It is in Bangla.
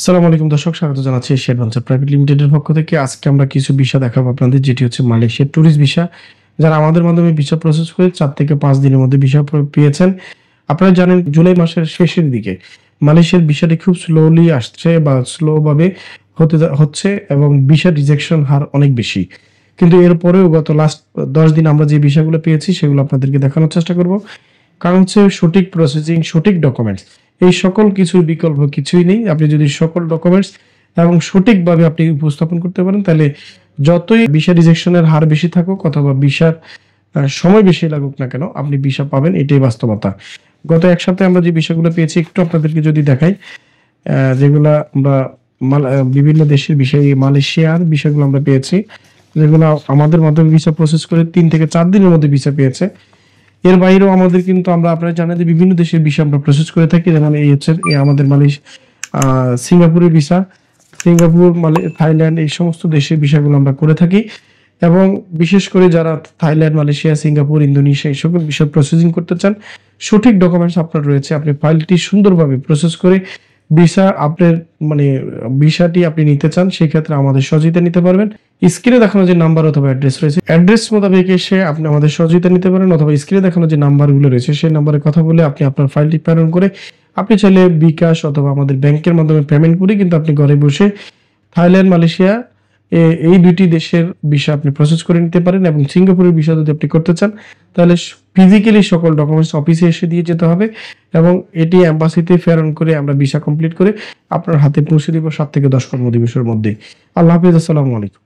আসসালামু আলাইকুম দর্শক, স্বাগত জানাচ্ছি এশিয়া অ্যাডভেঞ্চার প্রাইভেট লিমিটেডের পক্ষ থেকে। আজকে আমরা কিছু ভিসা দেখাবো আপনাদের, যেটি হচ্ছে মালয়েশিয়ার ট্যুরিস্ট ভিসা। যারা আমাদের মাধ্যমে ভিসা প্রসেস করে ৪ থেকে ৫ দিনের মধ্যে ভিসা পেয়েছেন। আপনারা জানেন জুলাই মাসের শেষের দিকে মালয়েশিয়ার ভিসাটি খুব স্লোলি আসছে বা স্লো ভাবে হচ্ছে এবং ভিসা রিজেকশন হার অনেক বেশি। কিন্তু এরপরেও গত লাস্ট ১০ দিন আমরা যে ভিসাগুলো পেয়েছি সেগুলো আপনাদেরকে দেখানোর চেষ্টা করব। কারণ হচ্ছে সঠিক প্রসেসিং, সঠিক ডকুমেন্টস, এই সকল কিছুর বিকল্প কিছুই নেই। আপনি যদি সকল ডকুমেন্টস এবং সঠিকভাবে আপনি উপস্থাপন করতে পারেন, তাহলে যতই ভিসা রিজেকশনের হার বেশি থাকুক অথবা ভিসার সময় বেশি লাগুক না কেন, আপনি ভিসা পাবেন, এটাই বাস্তবতা। গত ১ সপ্তাহে আমরা যে ভিসাগুলো পেয়েছি একটু আপনাদেরকে যদি দেখাই, যেগুলা আমরা বিভিন্ন দেশের বিষয়, মালয়েশিয়ার বিষয়গুলো আমরা পেয়েছি, যেগুলো আমাদের মাধ্যমে ভিসা প্রসেস করে ৩ থেকে ৪ দিনের মধ্যে ভিসা পেয়েছে। এর বাইরেও আমাদের কিন্তু আপনারা জানেন যে বিভিন্ন দেশের ভিসা আমরা প্রসেস করে থাকি। যেমন এই হচ্ছে আমাদের সিঙ্গাপুরের ভিসা, সিঙ্গাপুর, থাইল্যান্ড, এই সমস্ত দেশের ভিসাগুলো আমরা করে থাকি। এবং বিশেষ করে যারা থাইল্যান্ড, মালয়েশিয়া, সিঙ্গাপুর, ইন্দোনেশিয়া এই সকল ভিসা প্রসেসিং করতে চান, সঠিক ডকুমেন্টস আপনার রয়েছে, আপনি ফাইলটি সুন্দরভাবে প্রসেস করে ভিসা আপনার ভিসাটি আপনি নিতে চান, সেই ক্ষেত্রে আমাদের সহযোগিতা নিতে পারবেন। স্ক্রিনে দেখানো যে নাম্বার অথবা অ্যাড্রেস রয়েছে, অ্যাড্রেস মোতাবেক এসে আপনি আমাদের সহযোগিতা নিতে পারেন, অথবা স্ক্রিনে দেখানো যে নাম্বারগুলো রয়েছে সেই নাম্বারে কথা বলে আপনি আপনার ফাইলটি প্রেরণ করে আপনি চাইলে বিকাশ অথবা আমাদের ব্যাংকের মাধ্যমে পেমেন্ট করে কিন্তু আপনি ঘরে বসে থাইল্যান্ড, মালয়েশিয়া এই ২টি দেশের ভিসা আপনি প্রসেস করে নিতে পারেন। এবং সিঙ্গাপুরের ভিসা যদি আপনি করতে চান, তাহলে ফিজিক্যালি সকল ডকুমেন্টস অফিসে এসে দিয়ে যেতে হবে এবং এটি এম্বাসিতে প্রেরণ করে আমরা ভিসা কমপ্লিট করে আপনার হাতে পৌঁছে দিব ৭ থেকে ১০ কর্মদিবসের মধ্যে। আল্লাহ হাফেজ, আসসালামু আলাইকুম।